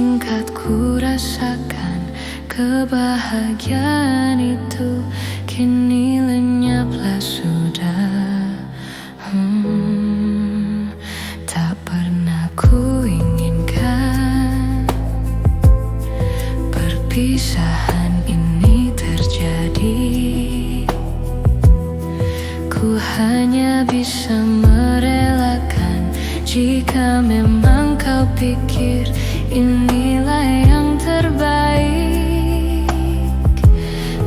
singkat ku rasakan kebahagiaan itu kini lenyaplah sudah. Tak pernah ku inginkan perpisahan ini terjadi. Ku hanya bisa merelakan jika memang kau pikir inilah yang terbaik.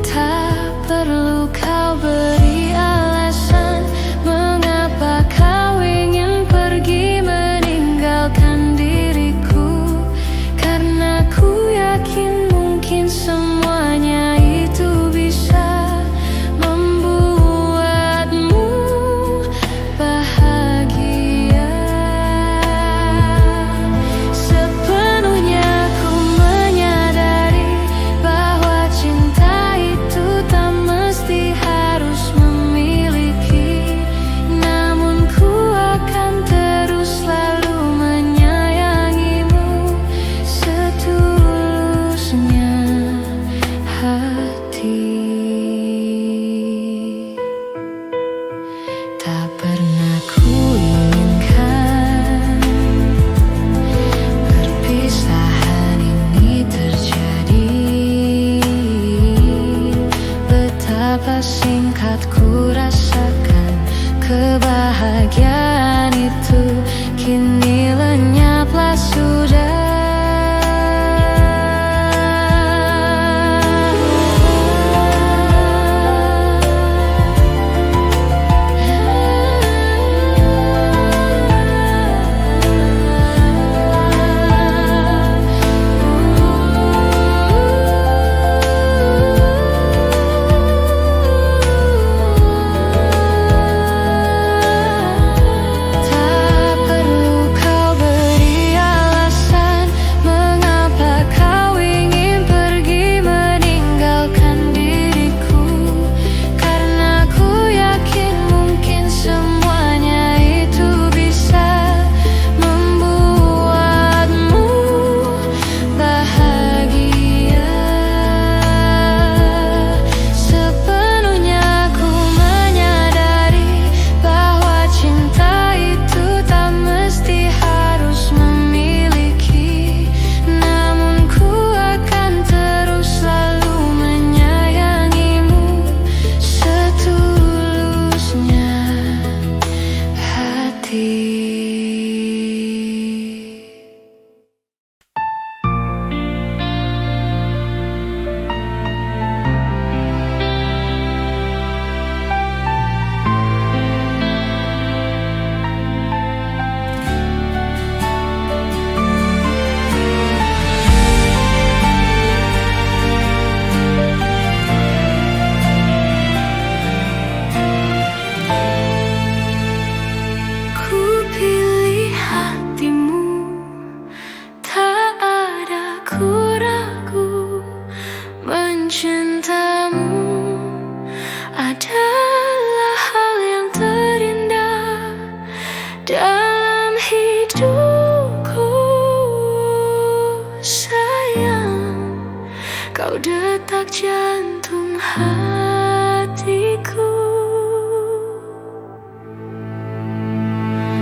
Tak perlu kau beri alasan mengapa kau ingin pergi meninggalkan diriku, karena ku yakin mungkin semuanya itu bisa membuatmu bahagia. Sepenuhnya ku menyadari bahwa cinta itu tak mesti harus memiliki, namun ku akan terus selalu menyayangimu setulusnya hati. Tak pernah ku inginkan perpisahan ini terjadi. Betapa singkat ku rasakan kebahagiaan itu kini lenyaplah sudah. Tak perlu kau beri alasan mengapa kau ingin pergi meninggalkan diriku, karena ku yakin mungkin semuanya itu bisa membuatmu bahagia. Sepenuhnya ku menyadari bahwa cinta itu tak mesti harus memiliki, namun ku akan terus selalu menyayangimu setulusnya hati. Ku pilih hatimu, tak ada ku ragu. Mencintamu adalah hal yang terindah dalam hidupku. Sayang, kau detak jantung hatiku.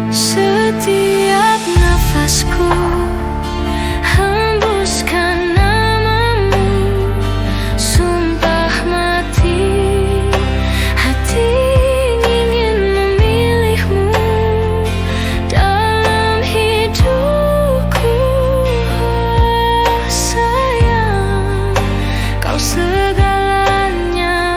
Setiap nafasku hembuskan namamu, sumpah mati hati ingin memilihmu dalam hidupku. Sayang, kau segalanya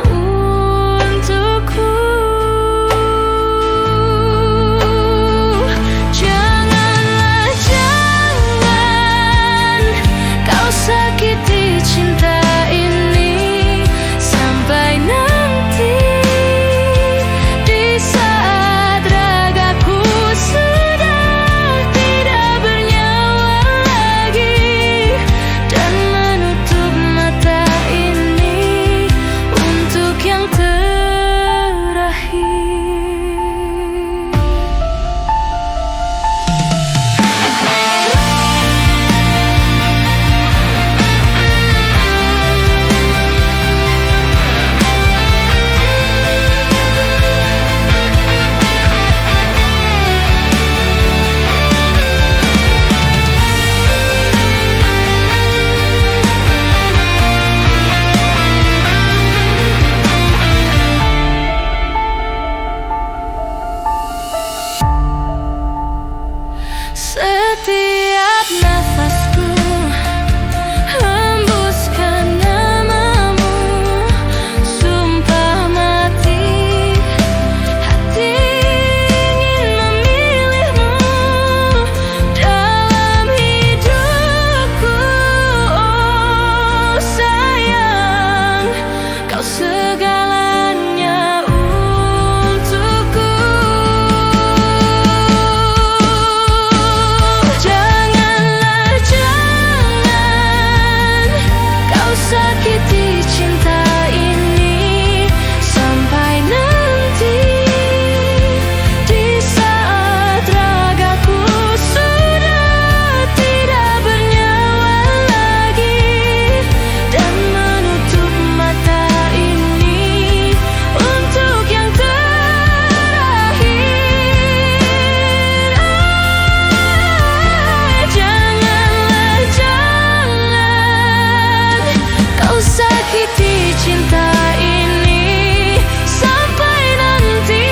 cinta ini sampai nanti,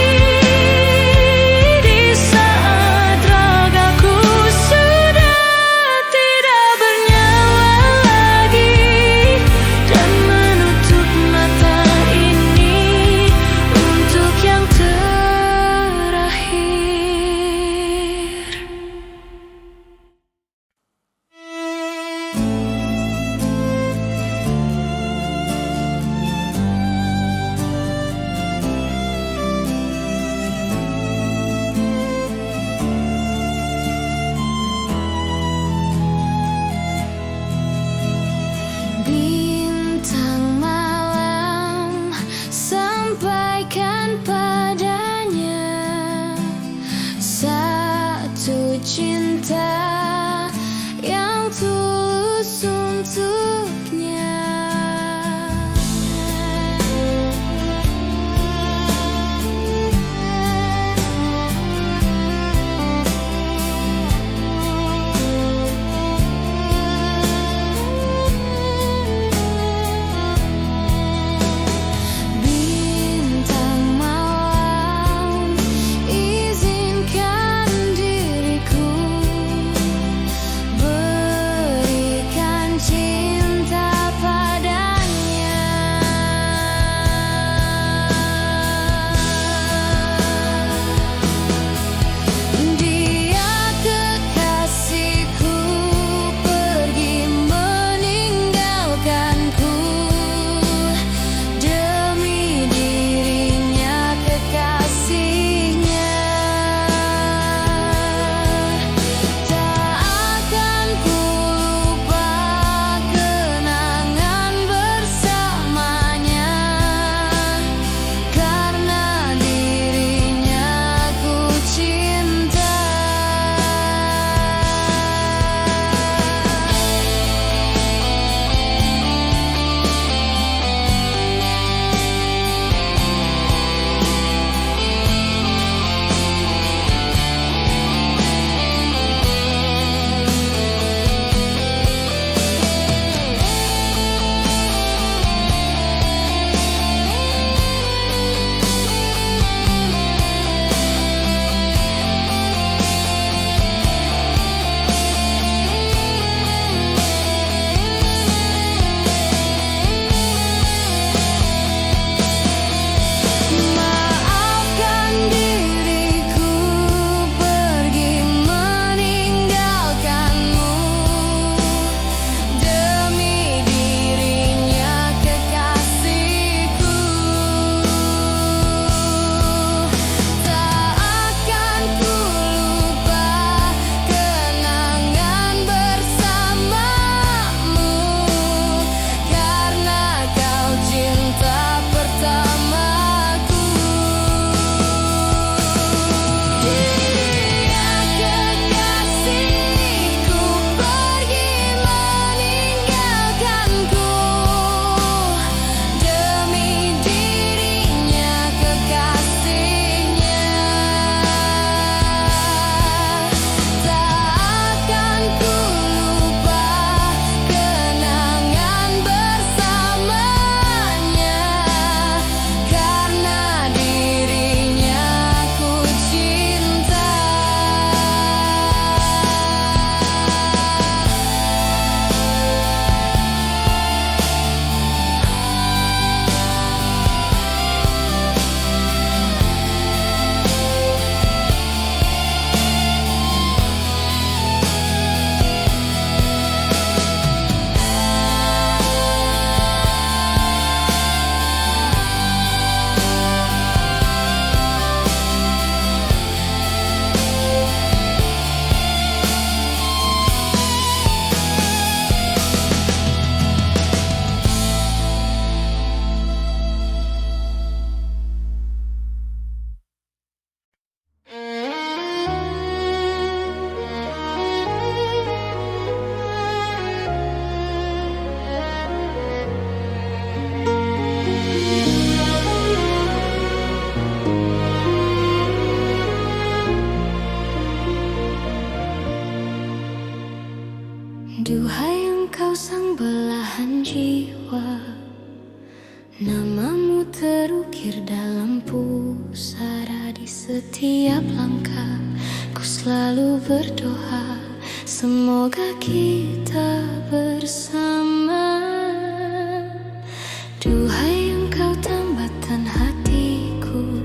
di saat ragaku sudah tidak bernyawa lagi, dan menutup mata ini untuk yang terakhir. Bintang malam, sampaikan padanya satu cinta yang tulus untuknya. Bintang malam, izinkan diriku berikan cinta padanya. Dia kekasihku pergi meninggalkanku, demi dirinya kekasihnya. Tak akan ku lupa kenangan bersamanya, karena dirinya ku cinta. Maafkan diriku pergi meninggalkanmu, demi dirinya kekasihku. Tak akan ku lupa kenangan bersamamu, karena kau cinta pertamaku. Dia kekasihku pergi meninggalkanku, demi dirinya kekasihnya. Tak akan ku lupa kenangan bersamanya, karena dirinya ku cinta. Duhai engkau sang belahan jiwa, terukir dalam pusara. Di setiap langkah ku selalu berdoa, semoga kita bersama. Duhai engkau tambatan hatiku,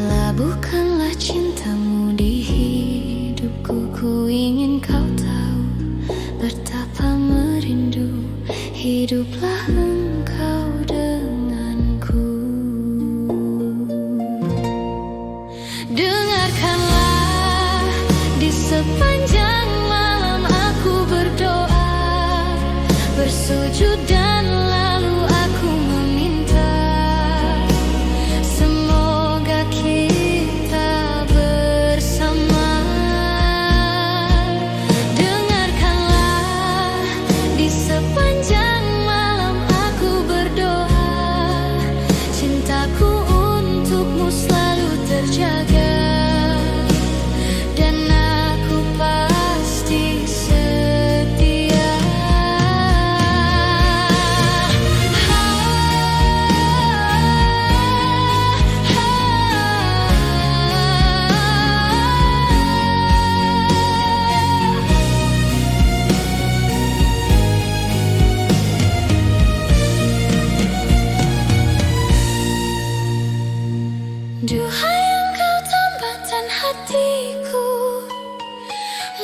labuhkanlah cintamu di hidupku. Ku ingin kau tahu betapa merindu hiduplah engkau denganku. Dengarkanlah, di sepanjang malam aku berdoa, bersujud dan lalu aku meminta, semoga kita bersama. Dengarkanlah, di sepanjang malam aku berdoa, cintaku untukmu selalu terjaga, dan aku pasti setia. Duhai engkau tambatan hatiku,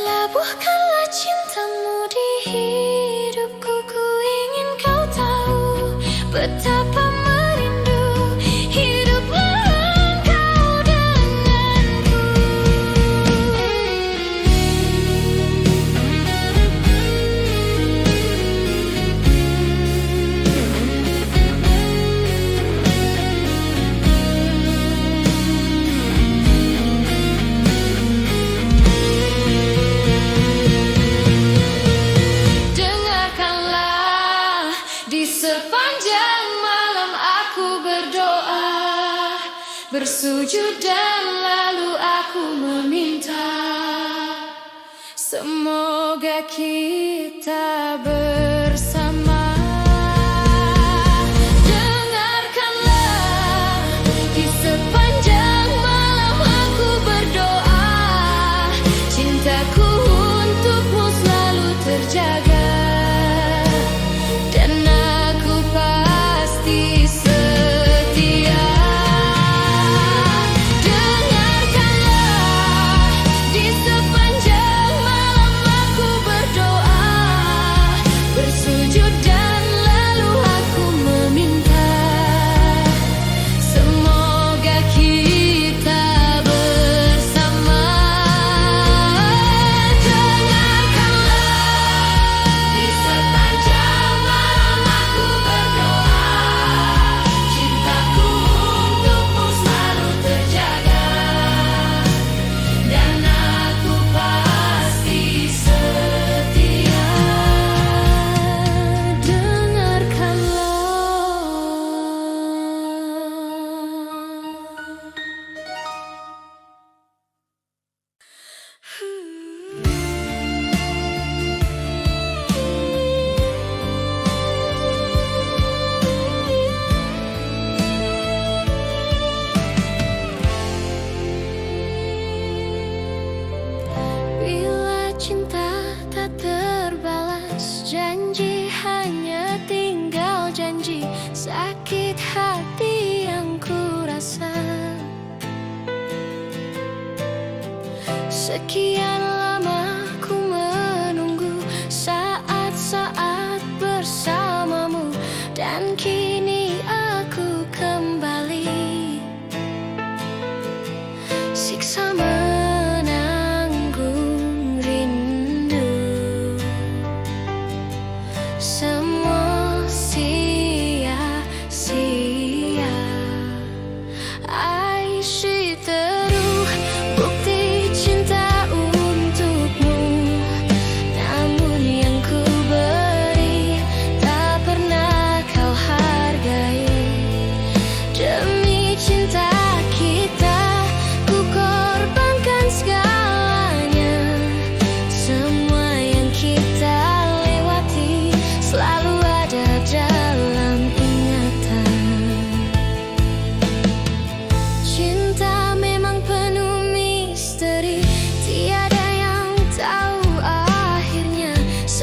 labuhkanlah cintamu di hidupku. Ku ingin kau tahu betapa merindu hiduplah engkau denganku. Dengarkanlah, di sepanjang malam aku berdoa, bersujud dan lalu aku meminta, semoga kita bersama. Dengarkanlah, di sepanjang malam aku berdoa, cintaku untukmu selalu terjaga, dan aku pasti setia. Dengarkanlah, di sepanjang malam aku berdoa, bersujud dan lalu aku meminta, semoga kita bersama. Dengarkanlah, di sepanjang malam aku berdoa, cintaku untukmu selalu terjaga, dan aku pasti setia. Bila cinta tak terbalas, janji hanya tinggal janji, sakit hati yang ku rasa. Sekian lama ku menunggu saat-saat bersamamu, dan kini aku kembali siksa menanggung rindu. Semua sia-sia. Aisyah teruh bukti cinta untukmu, namun yang ku beri tak pernah kau hargai. Demi cinta kita ku korbankan segalanya, semua yang kita lewati selalu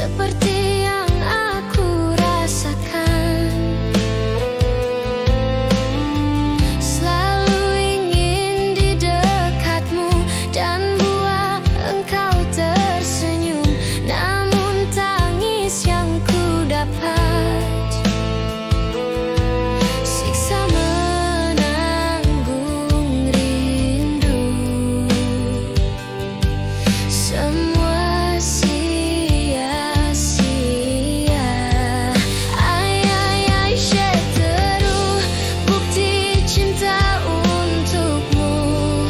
seperti yang aku rasakan. Selalu ingin di dekatmu dan buat engkau tersenyum, namun tangis yang ku dapat siksa menanggung rindu. Semua sia-sia. Ay, seteru bukti cinta untukmu,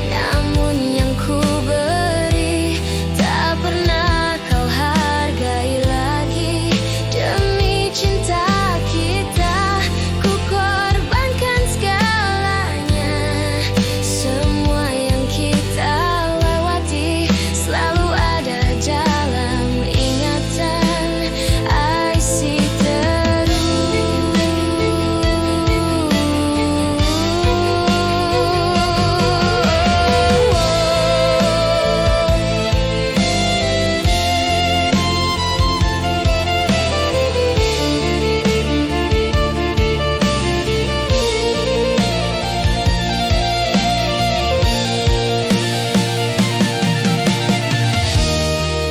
namun yang ku beri tak pernah kau hargai lagi. Demi cinta kita ku korbankan segalanya. Semua yang kita lewati selalu ada dalam ingatan. I see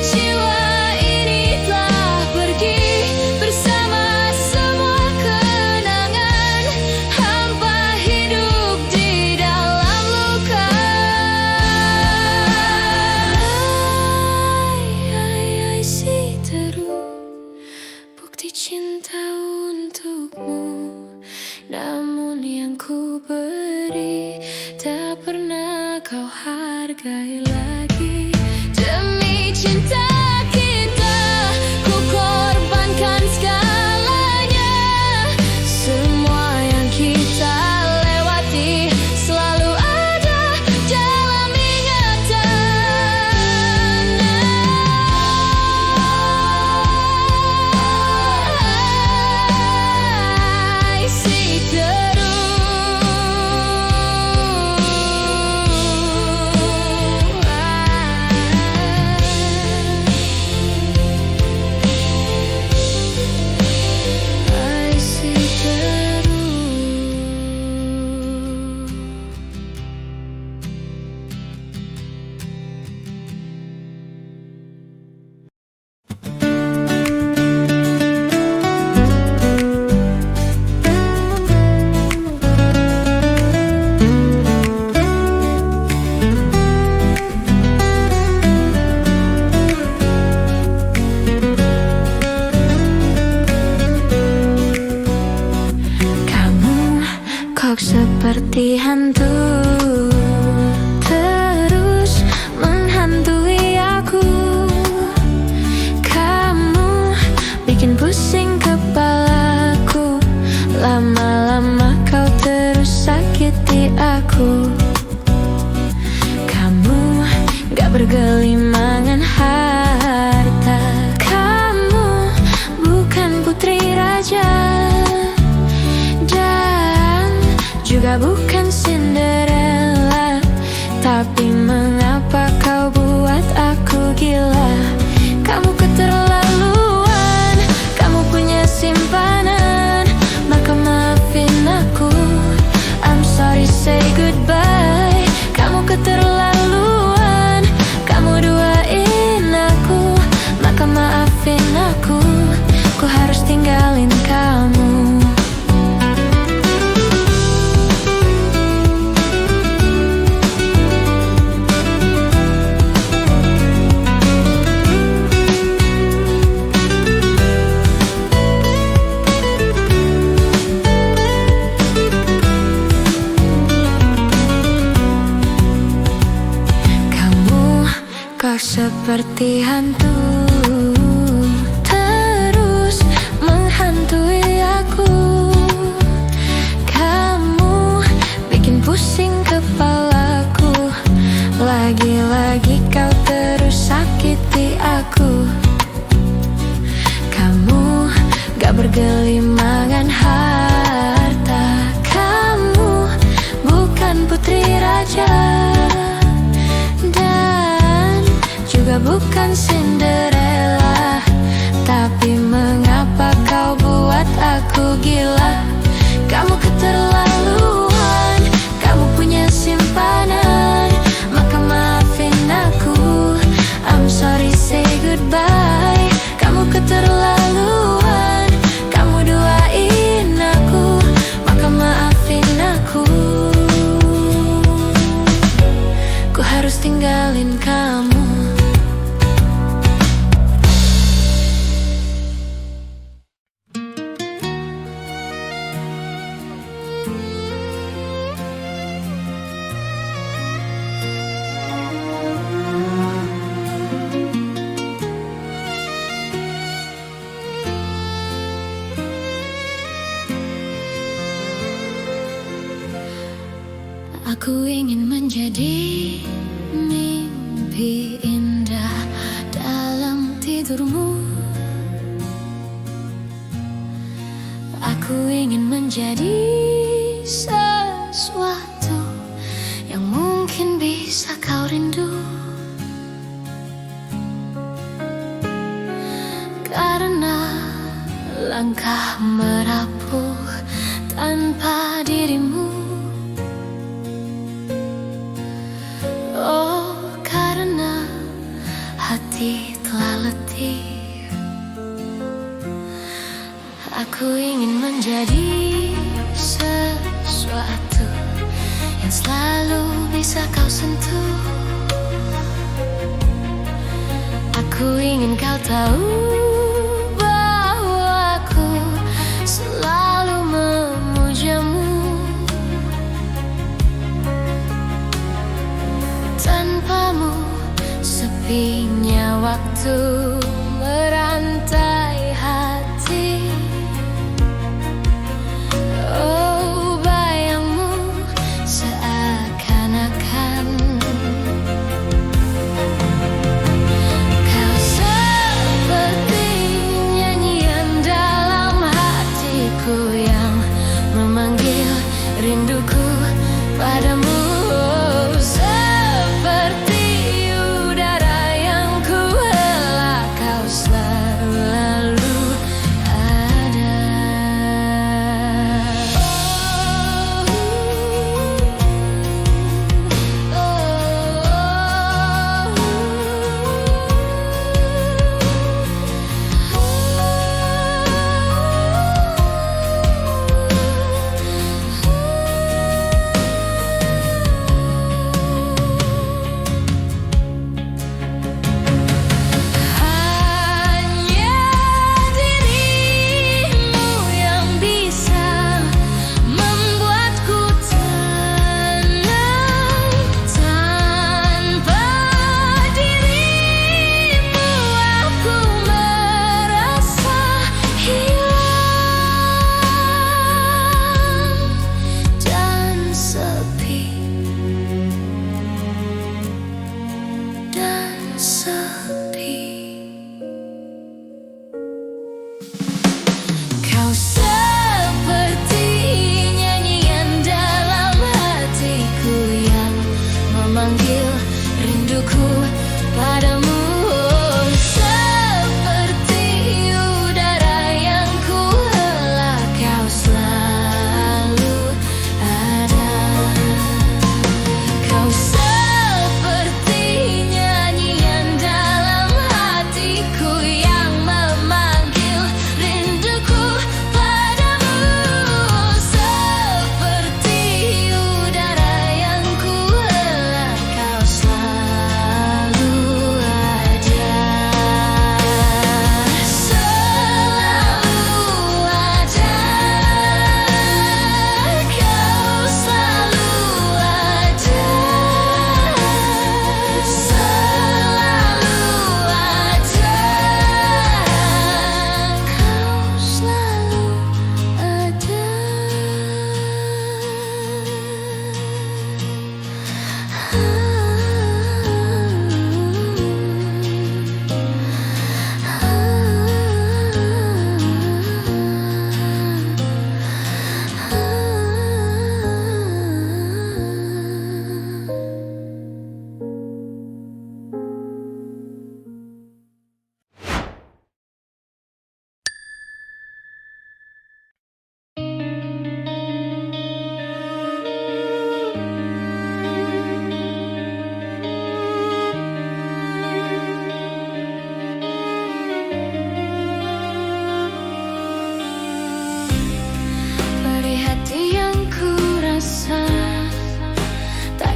jiwa ini telah pergi bersama semua kenangan. Hampa hidup di dalam luka. Ay, seteru bukti cinta untukmu, namun yang ku beri tak pernah kau hargai lagi. Demi cinta kita ku korbankan segalanya. Semua yang kita lewati selalu ada dalam ingatan. I see kok seperti hantu, terus menghantui aku. Kamu bikin pusing kepalaku, lama-lama kau terus sakiti aku. Kamu gak bergelimangan harta, kamu bukan putri raja, juga bukan Cinderella. Tapi mengapa kau buat aku gila? Kamu keterlaluan, kamu punya simpanan, maka maafin aku. I'm sorry, say goodbye. Kamu keterlaluan, kamu duain aku, maka maafin aku. Ku harus tinggalin kamu. Kau seperti hantu, terus menghantui aku. Kamu bikin pusing kepalaku, lagi-lagi kau terus sakiti aku. Kamu gak bergelimangan harta, kamu bukan putri raja, dan juga bukan Cinderella. gila. Kamu keterlaluan, kamu punya simpanan, maka maafin aku. I'm sorry, say goodbye. Kamu keterlaluan, kamu duain aku, maka maafin aku. Ku harus tinggalin kamu. Aku ingin menjadi mimpi indah dalam tidurmu. Aku ingin menjadi sesuatu yang mungkin bisa kau rindu. Karena langkah merapuh tanpa dirimu. Oh, karena hati telah letih. Aku ingin menjadi sesuatu yang selalu bisa kau sentuh. Aku ingin kau tahu bahwa aku selalu memujamu. Tanpamu sepinya waktu merantai hati. Oh, bayangmu seakan-akan kau seperti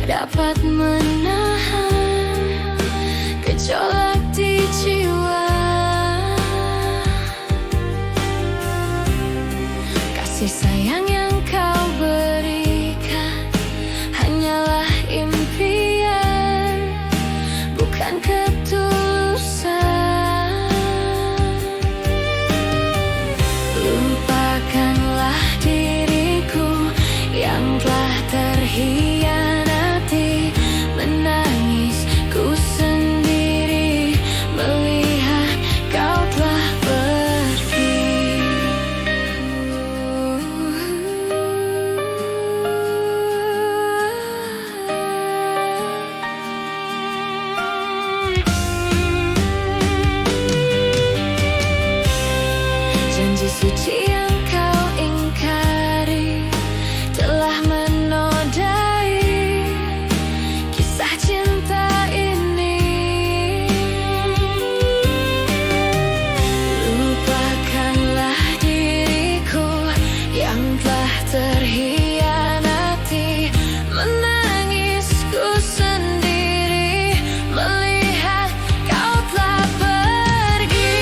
dapat menahan gejolak di jiwa. Kasih sayang yang kau berikan hanyalah impian, bukan ketulusan. Lupakanlah diriku yang telah terhianati, menangis ku sendiri melihat kau telah pergi. Janji suci yang kau ingkari telah menodai kisah cinta ini. Lupakanlah diriku yang telah terhianati, menangis ku sendiri melihat kau telah pergi.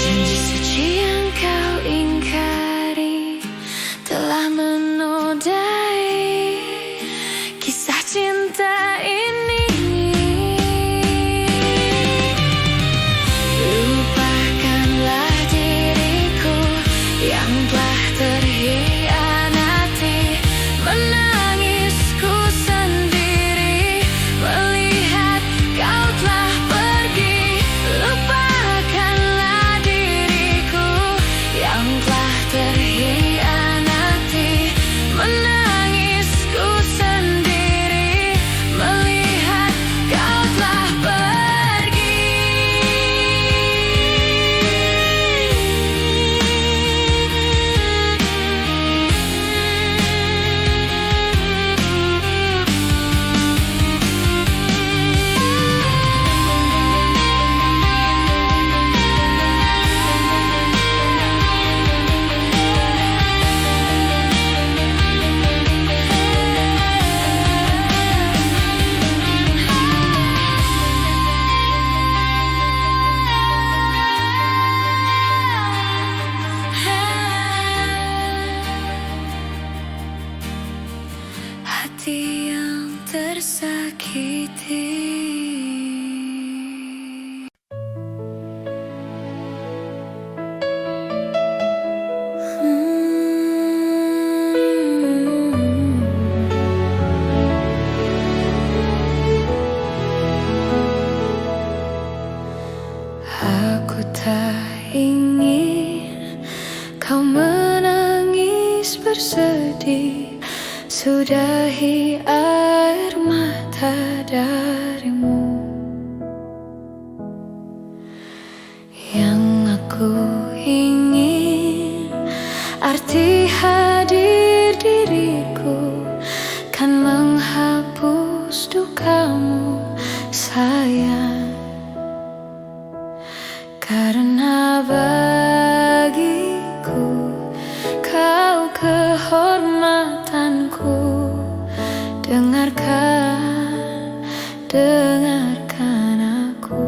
Janji suci yang kau ingkari telah menodai kisah cinta ini. Lupakanlah diriku yang telah terhianati, menangis ku sendiri melihat kau telah pergi. Lupakanlah diriku yang telah terhianati, menangis ku sendiri melihat kau telah pergi. Hati yang tersakiti. Aku tak ingin kau menangis bersedih, sudahi air mata darimu. Yang aku ingin arti hadir diriku kan menghapus dukamu sayang, karena bagiku kau kehormatanku. Dengarkan aku.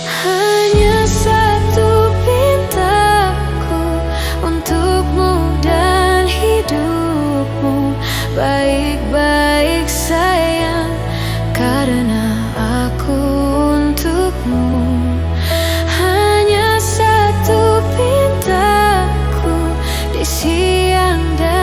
Hanya satu pintaku untukmu dan hidupmu. Baik-baik sayang, karena aku untukmu. Hanya satu pintaku di siang dan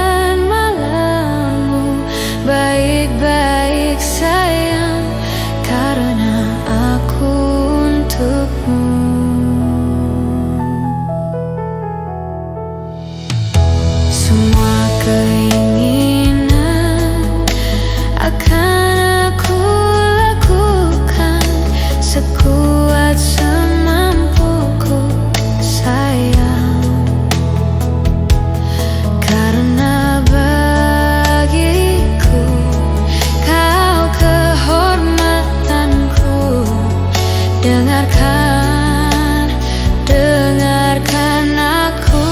Dengarkan, dengarkan aku.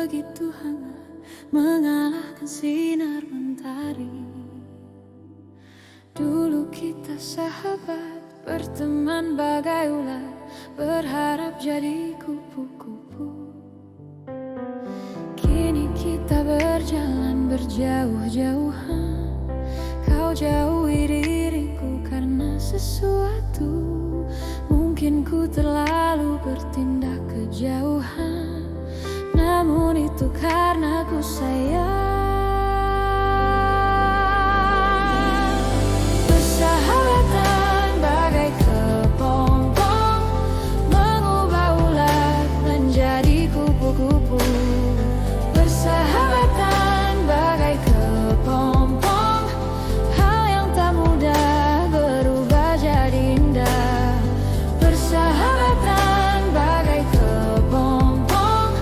begitu hangat mengalahkan sinar mentari. Dulu kita sahabat, berteman bagai ular, berharap jadi kupu-kupu. Kini kita berjalan berjauh-jauhan, kau jauhi diriku karena sesuatu. Mungkin ku terlalu bertindak kejauhan, namun itu karena ku sayang. Persahabatan bagai kepompong, mengubah ular menjadi kupu-kupu. Persahabatan bagai kepompong, hal yang tak mudah berubah jadi indah. Persahabatan bagai kepompong,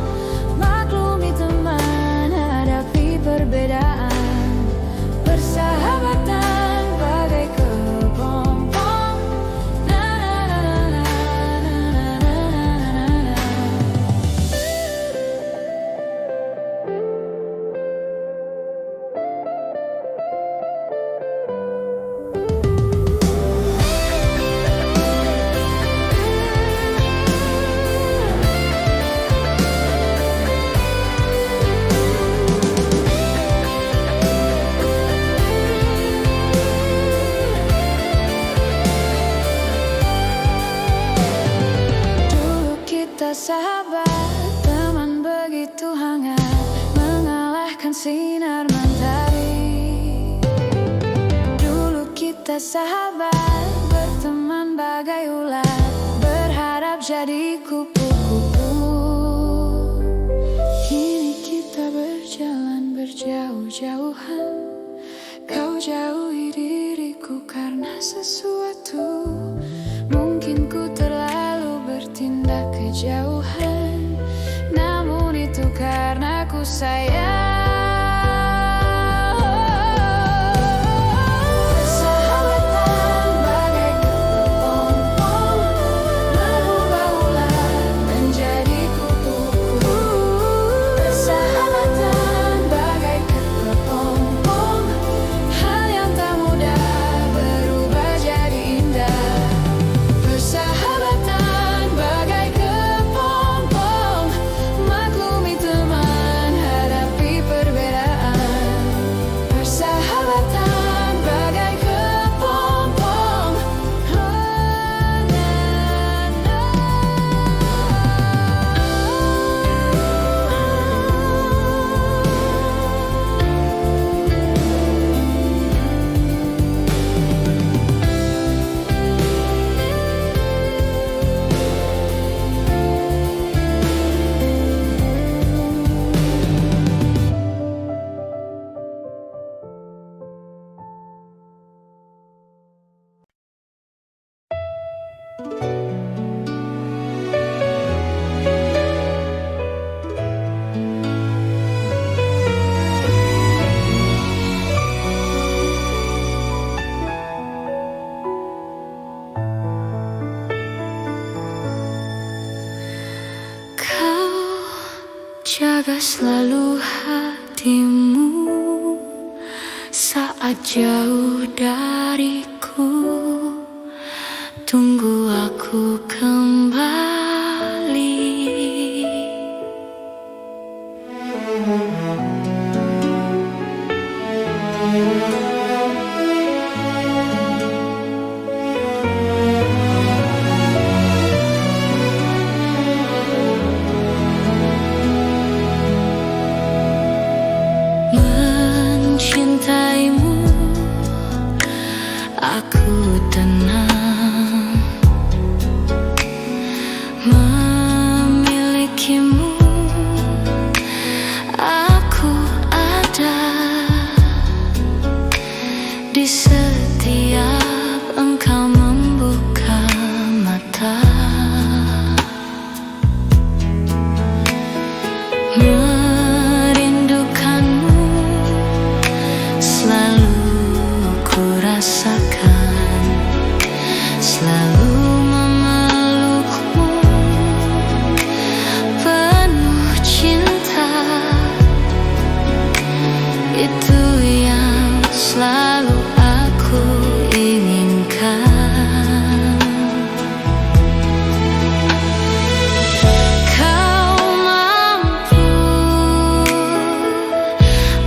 maklumi teman, hadapi perbedaan. Persahabatan bagai kepompong, na na na na na na na na. Dulu kita sahabat, teman begitu hangat, mengalahkan sinar mentari. Dulu kita sahabat, berteman bagai ular, berharap jadi kupu-kupu. Kini kita berjalan berjauh-jauhan, kau jauhi diriku karena sesuatu. Mungkin ku terlalu bertindak kejauhan, namun itu karena ku sayang. Persahabatan bagai kepompong, mengubah ular jaga selalu hatimu saat jauh dariku. Tunggu aku kembali. Mencintaimu, aku tenang. Memilikimu, aku ada di setiap engkau membuka mata. Merindukanmu selalu ku rasakan, selalu memelukmu penuh cinta. Itu yang selalu aku inginkan. Kau mampu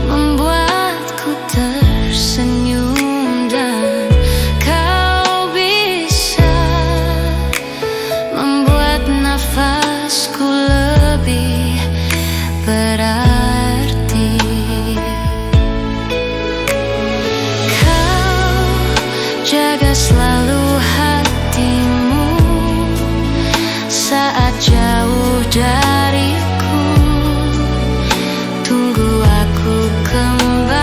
membuatku tersenyum, dan kau bisa membuat nafasku lebih berarti. Kau jaga selalu hatimu saat jauh dariku. Tunggu aku kembali.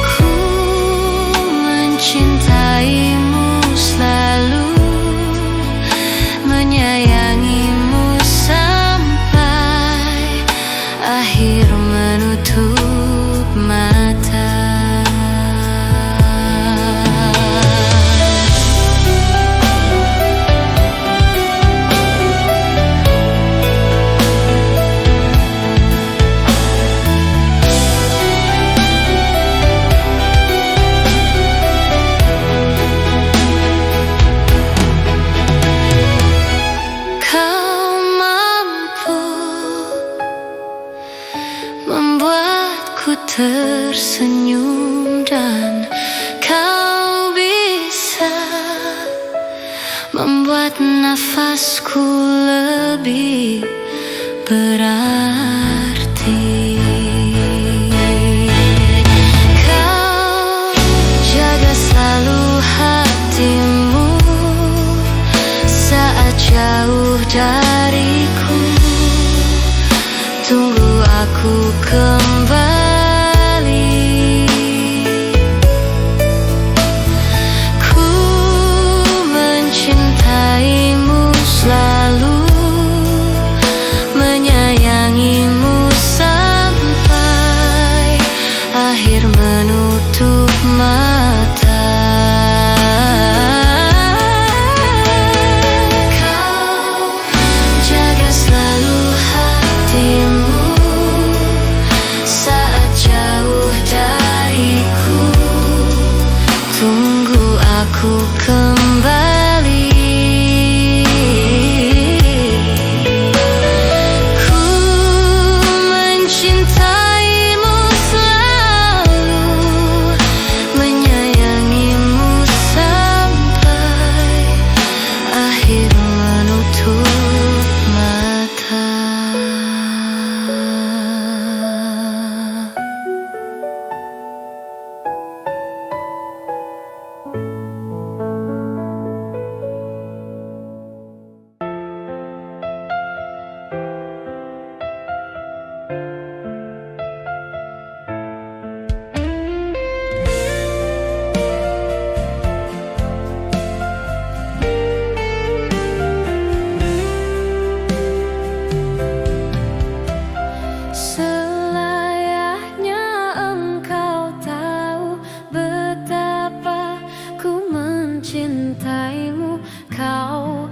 Ku mencintaimu selalu, menyayangimu sampai akhir menutup mata. Kau mampu membuatku tersenyum, dan kau bisa membuat nafasku lebih berarti. Kau jaga selalu hatimu saat jauh dariku. Tunggu aku kembali. Ku mencintaimu selalu, menyayangimu sampai akhir menutup mata. Kau jaga selalu hatimu saat jauh dariku. Tunggu aku kembali. Ku mencintaimu selalu, menyayangimu sampai akhir menutup mata. mencintaimu, kau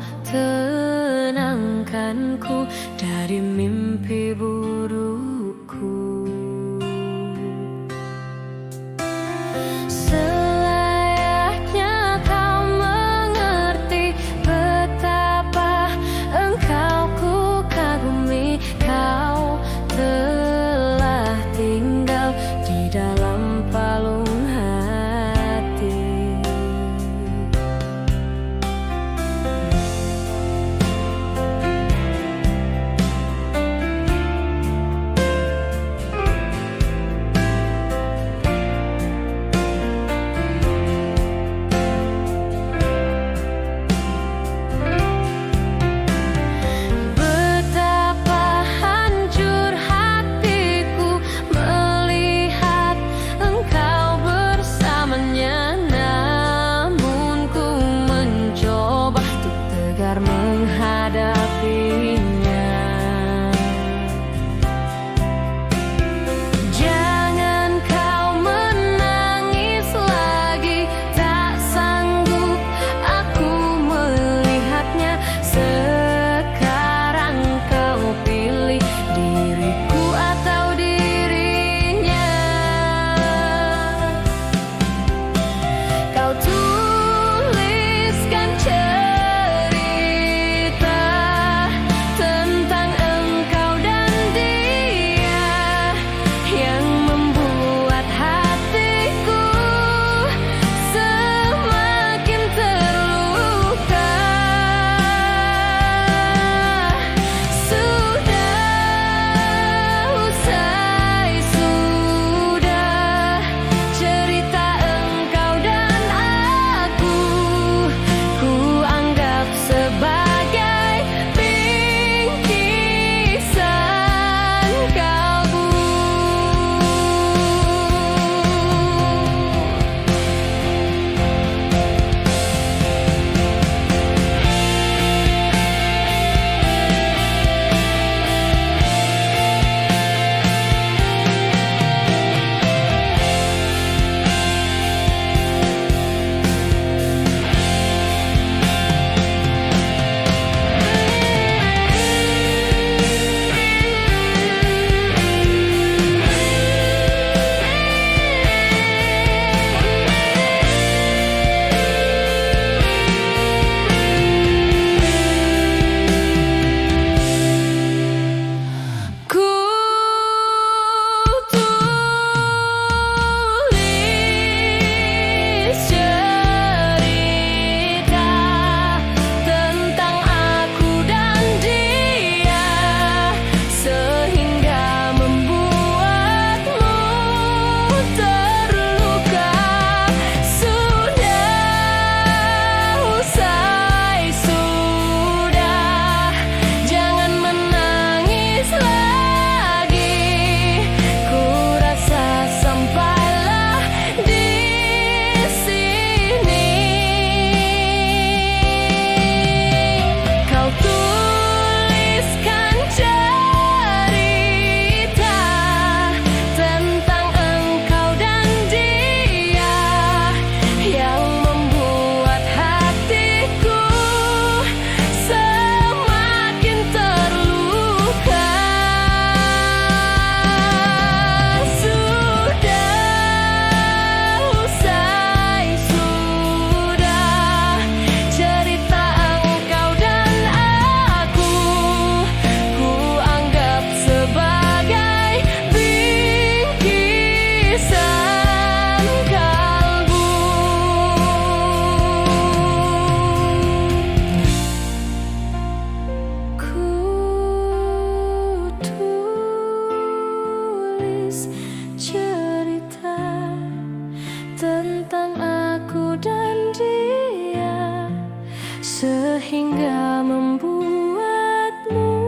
sehingga membuatmu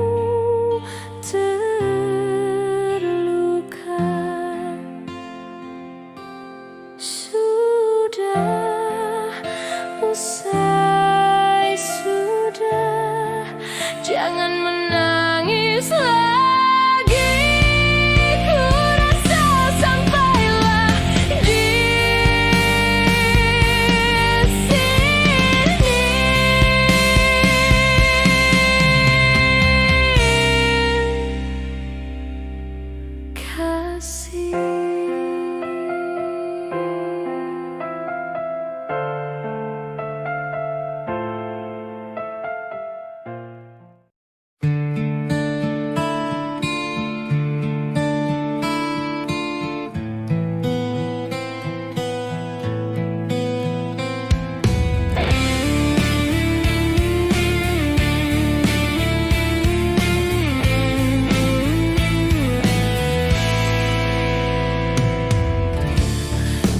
terluka. Sudah usai, sudah, jangan menangis lagi. Ku rasa sampailah di sini. Kasih.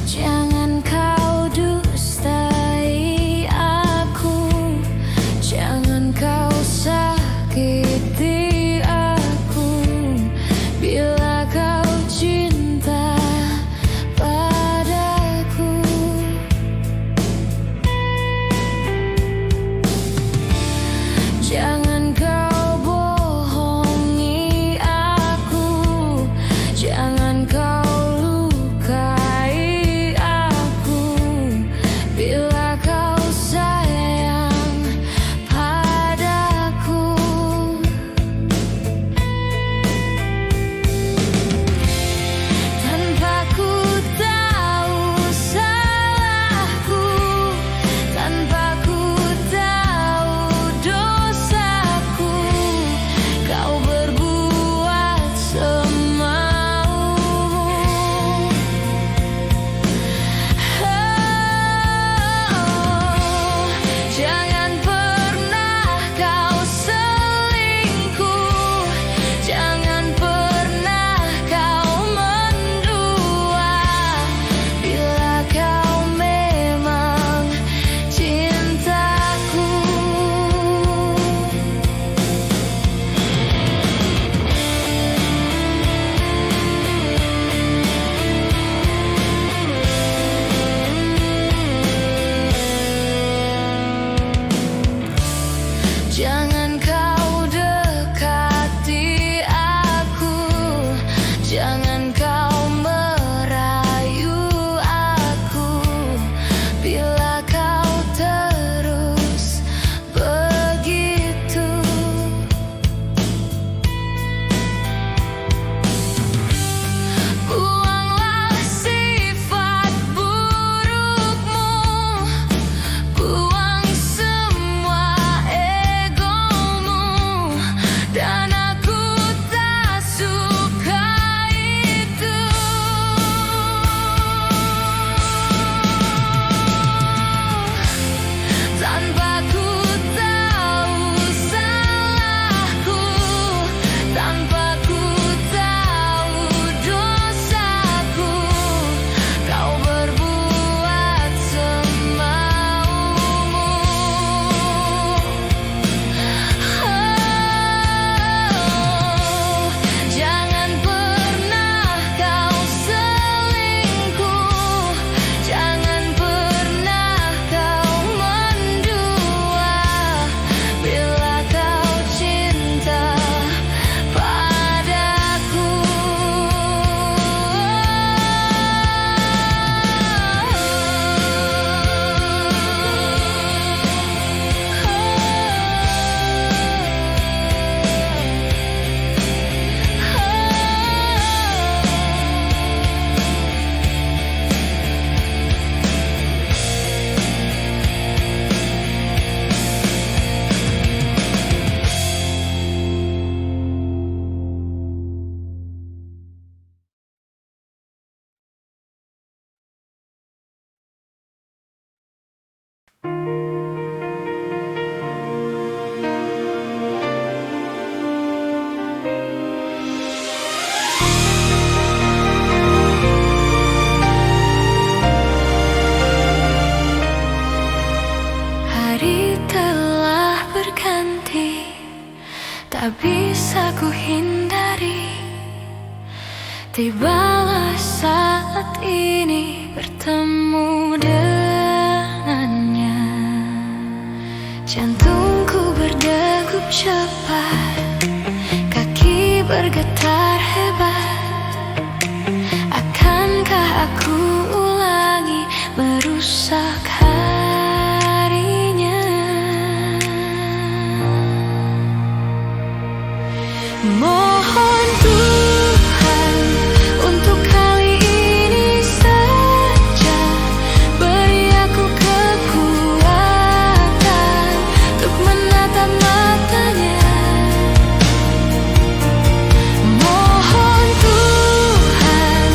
Jangan kau dustai aku, jangan kau sakiti aku. Bila kau cinta padaku, jangan kau bohongi aku, jangan kau lukai aku. Bila kau sayang padaku, tanpa ku tahu salahku, tanpa ku tahu dosaku, kau berbuat semaumu. Jangan pernah kau selingkuh, jangan pernah kau mendua. Bila kau memang cintaku, jangan kau dekati aku, jangan kau merayu aku. Bila kau terus begitu, buanglah sifat burukmu, buang semua egomu, dan aku tak suka itu. Tanpa ku tahu salahku, tanpa ku tahu dosaku, kau berbuat semaumu. Jangan pernah kau selingkuh, jangan pernah kau mendua. Bila kau cinta padaku, hari telah tak bisa ku hindari. Tibalah saat ini bertemu dengannya. Jantungku berdegup cepat, kaki bergetar hebat. Akankah aku ulangi merusak harinya? Mohon Tuhan untuk kali ini saja beri aku kekuatan untuk menatap matanya. Mohon Tuhan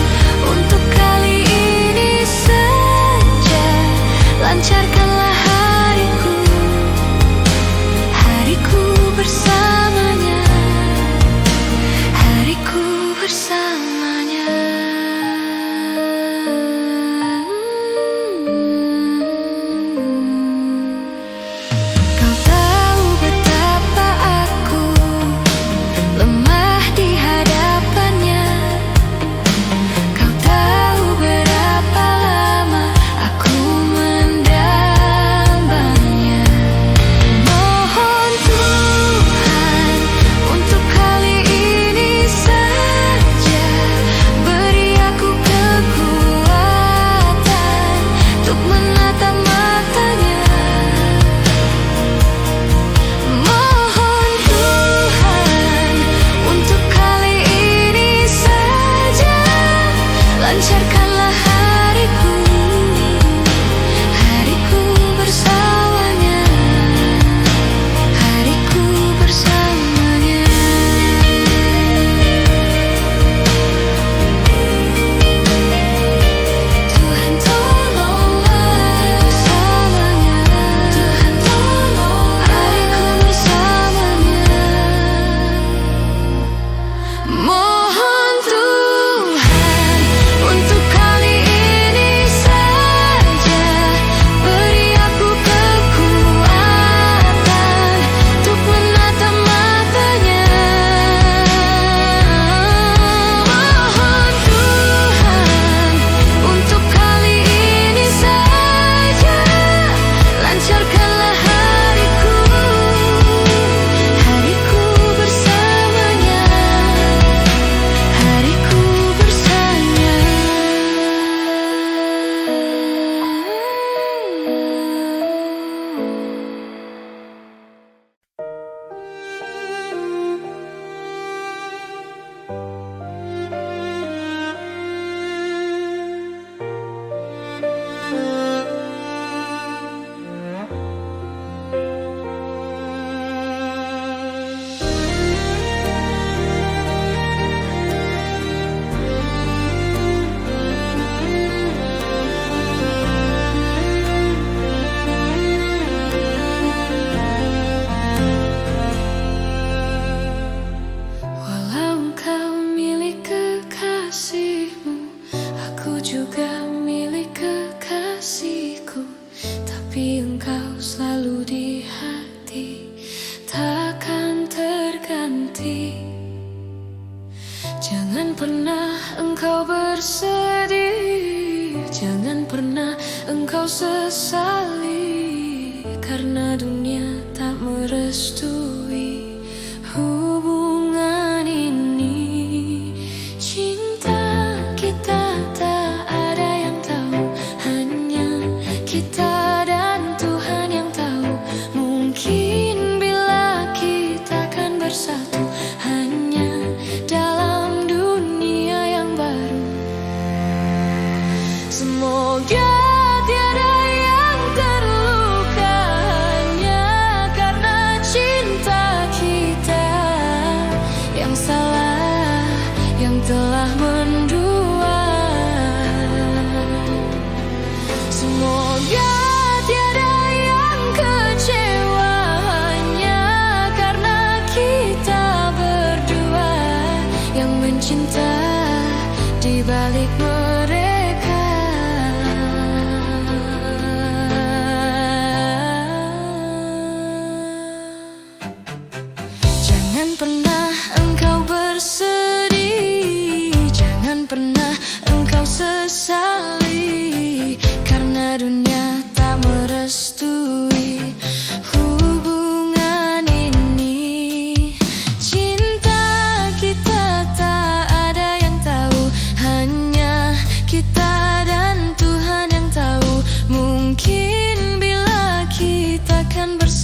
untuk kali ini saja lancarkanlah hariku, hariku bersamanya, hariku bersamanya. Kau tahu betapa aku lemah di hadapannya. Kau tahu berapa lama aku mendambanya. Mohon Tuhan untuk kali ini saja beri aku kekuatan untuk menatap matanya. Mohon Tuhan untuk kali ini saja lancarkanlah hariku, hariku bersamanya, hariku bersamanya. Tuhan tolonglah bersamanya, Tuhan tolong hariku bersamanya. Mohon Tuhan untuk kali ini saja beri aku kekuatan untuk menatap matanya. Mohon Tuhan untuk kali ini saja lancarkanlah hariku, hariku bersamanya, hariku bersamanya. Walau engkau milik kekasihmu, aku juga milik kekasihku. Tapi engkau selalu di hati, takkan terganti. Jangan pernah engkau bersedih, jangan pernah engkau sesali, karena dunia tak merestui hubungan ini. Cinta kita tak ada yang tahu, hanya kita dan Tuhan yang tahu. Mungkin bila kita akan bersatu hanya dalam dunia yang baru. Semoga tiada yang terluka hanya karena cinta.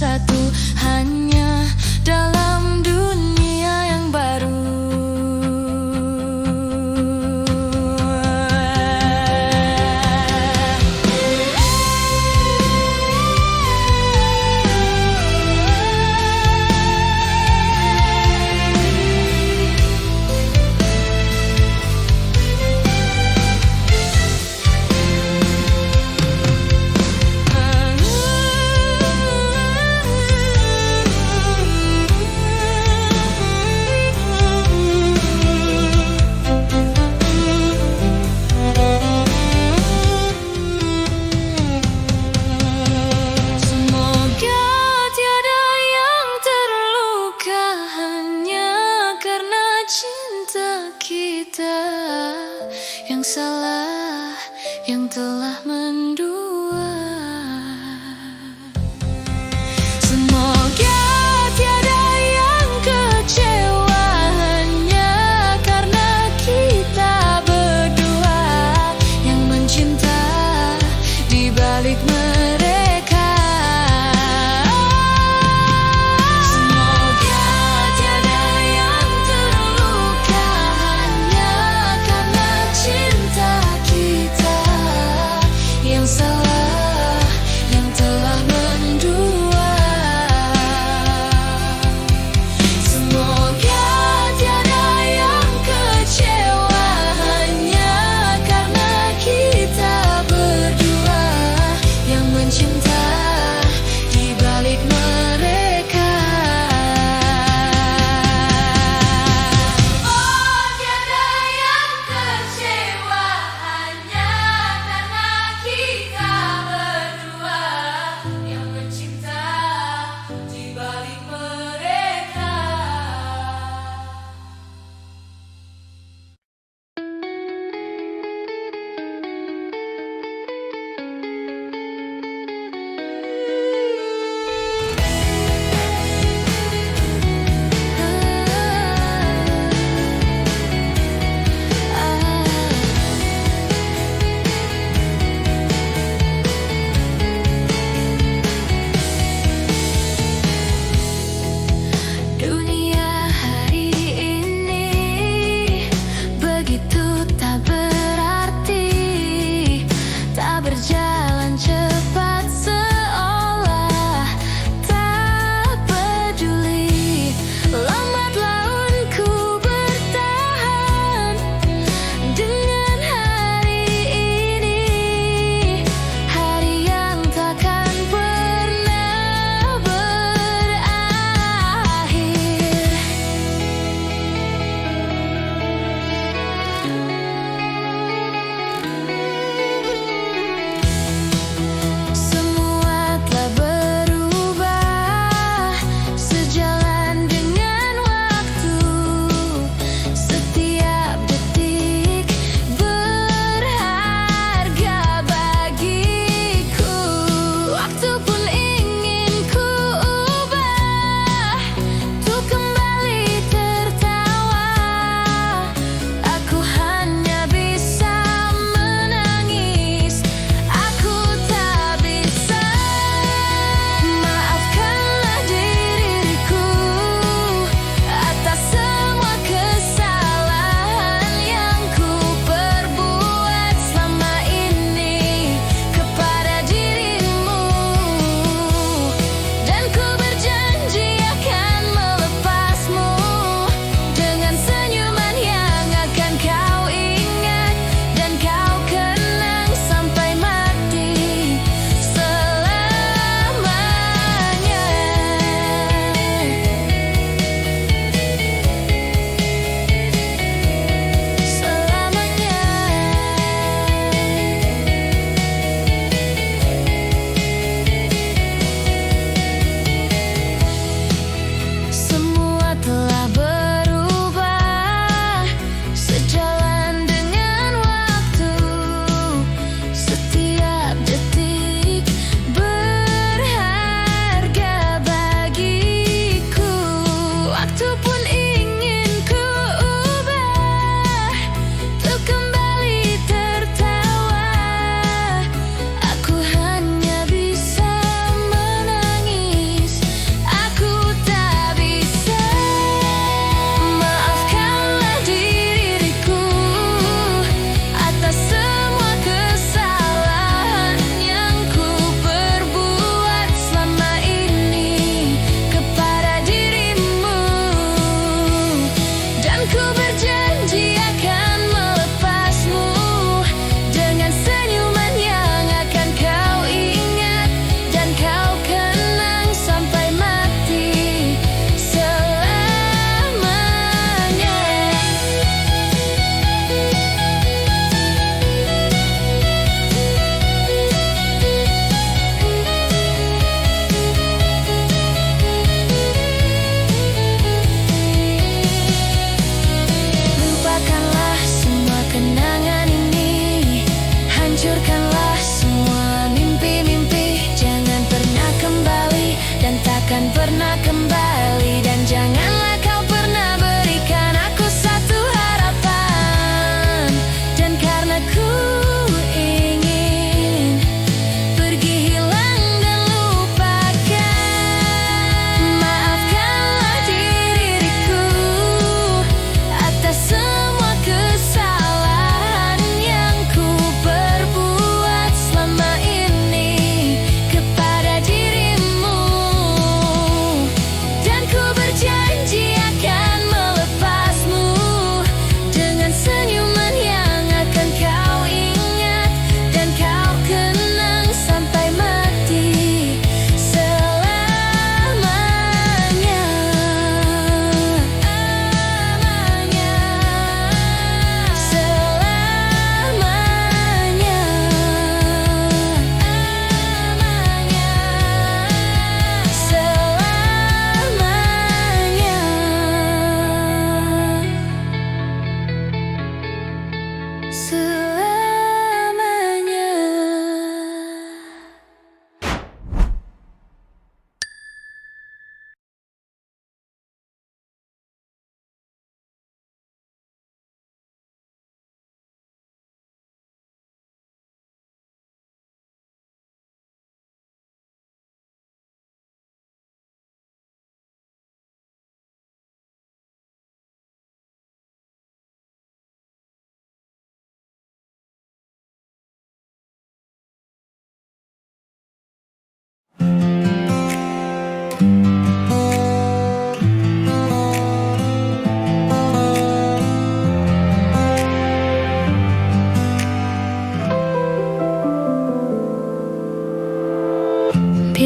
bersatu hanya dalam dunia yang baru.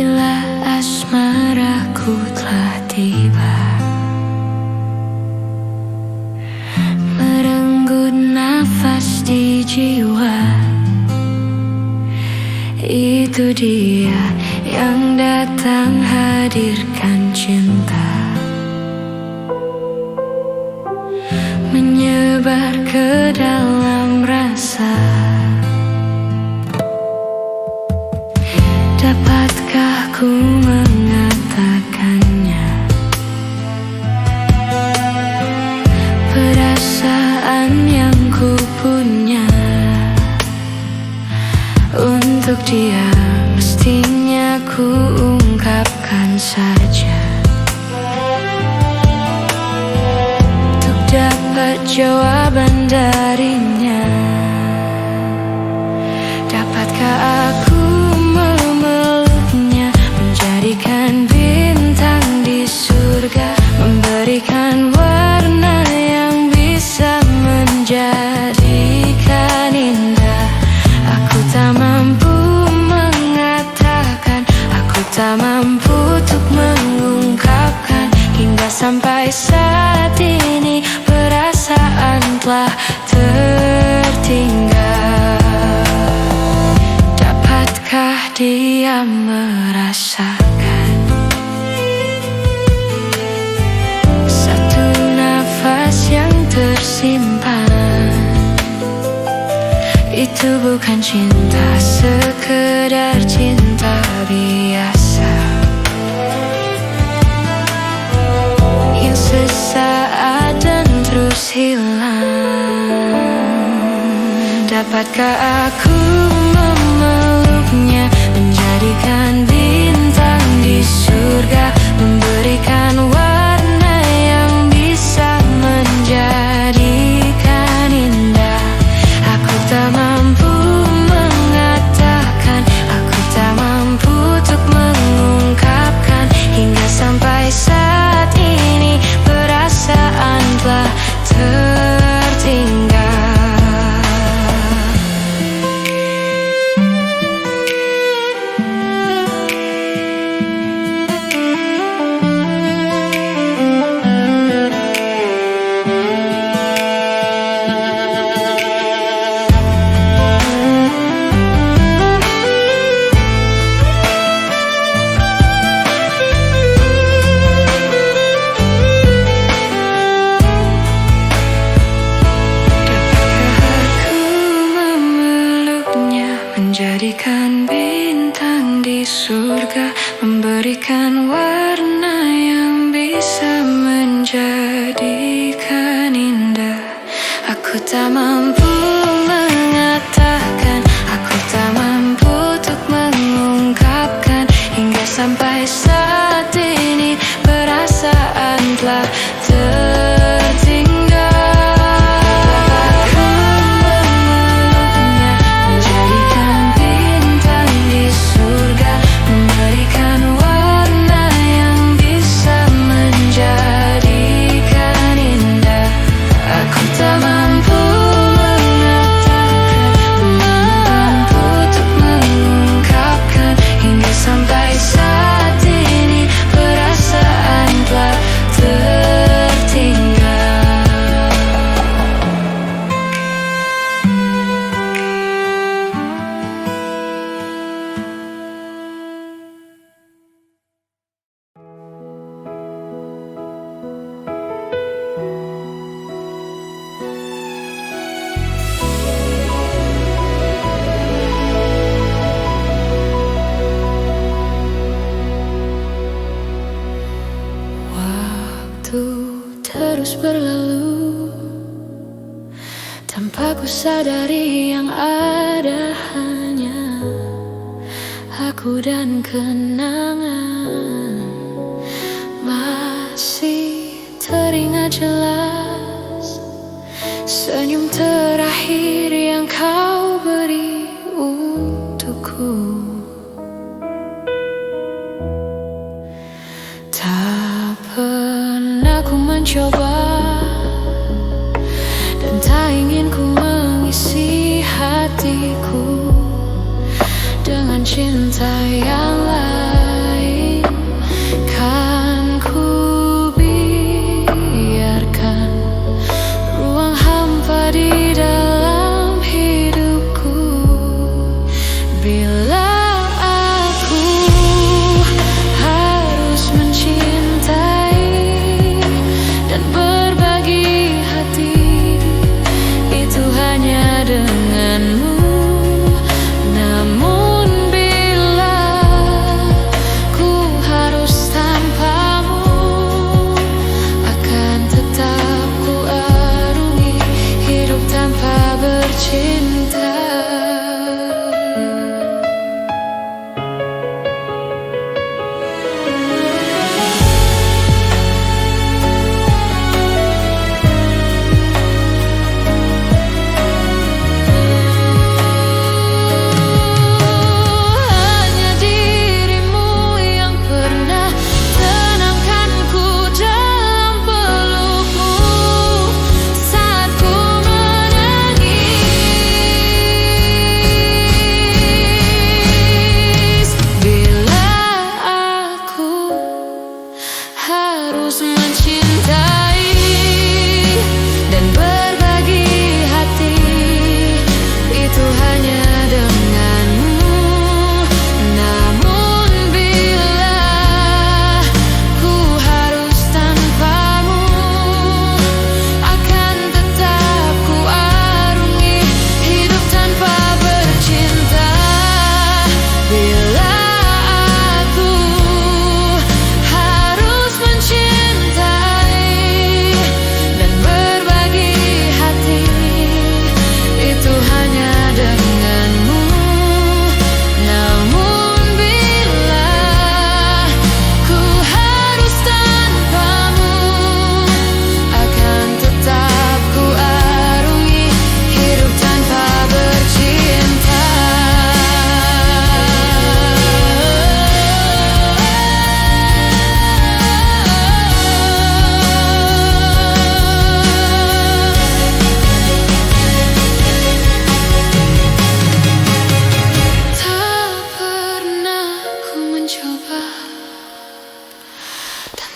bila asmaraku telah tiba, merenggut nafas di jiwa. Itu dia yang datang hadirkan cinta, menyebar ke dalam rasa. Dapatkah ku mengatakannya? Perasaan yang ku punya untuk dia mestinya ku ungkapkan saja, untuk dapat jawaban darinya. Dapatkah aku memeluknya, menjadikan bintang di surga, memberikan warna yang bisa menjadikan indah. Aku tak mampu mengatakan, aku tak mampu untuk mengungkapkan, hingga sampai saat ini perasaan telah tertinggal. Dapatkah dia merasakan satu nafas yang tersimpan? Itu bukan cinta, sekedar cinta biasa yang sesaat dan terus hilang. Dapatkah aku memeluknya, menjadikan bintang di surga, memberikan warna yang bisa menjadikan indah. Aku tak mampu mengatakan, aku tak mampu untuk mengungkapkan, hingga sampai saat ini perasaan telah tertinggal. Menjadikan bintang di surga, memberikan warna yang bisa menjadikan indah. Aku tak mampu mengatakan, aku tak mampu untuk mengungkapkan, hingga sampai saat ini perasaan telah tertinggal. Terus berlalu tanpa ku sadari, yang ada hanya aku dan kenangan. Masih teringat jelas senyum terakhir yang kau beri untukku. Tak pernah ku mencoba, dan tak ingin ku mengisi hatiku dengan cinta yang lain.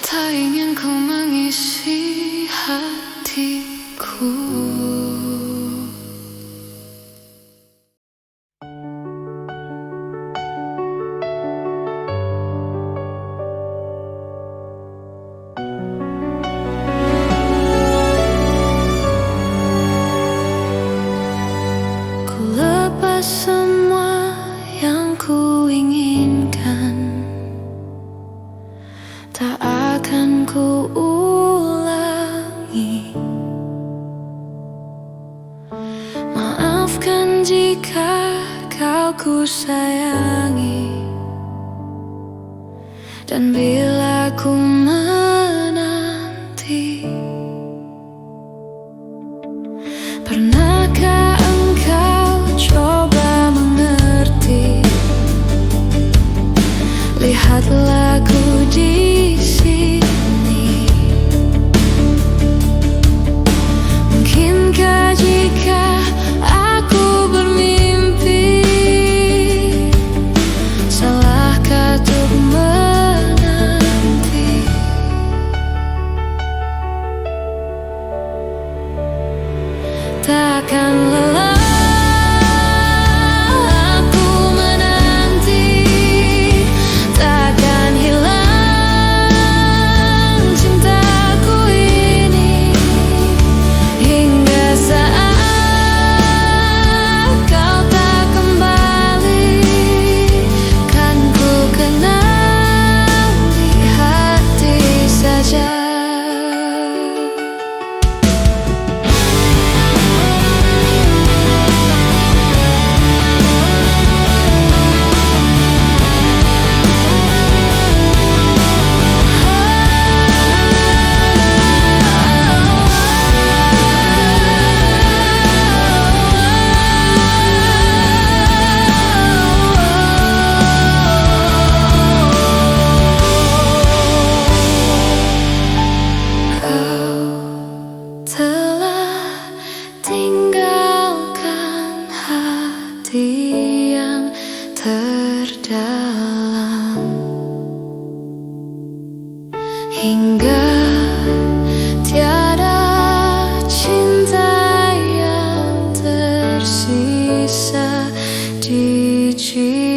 Tak ingin kau mengisi hatiku. Ku lepas semua yang ku inginkan, tak akan ku ulangi. Maafkan jika kau ku sayangi, dan bila ku menanti, pernahkah engkau coba mengerti? Lihatlah ku di sini. Mungkinkah jika aku bermimpi, salahkah untuk menanti? Takkan lelah aku menanti, takkan hilang cintaku ini, hingga saat kau tak kembali, kan ku kenal di hati saja. Telah tinggalkan hati yang terdalam, hingga tiada cinta yang tersisa di jiwa.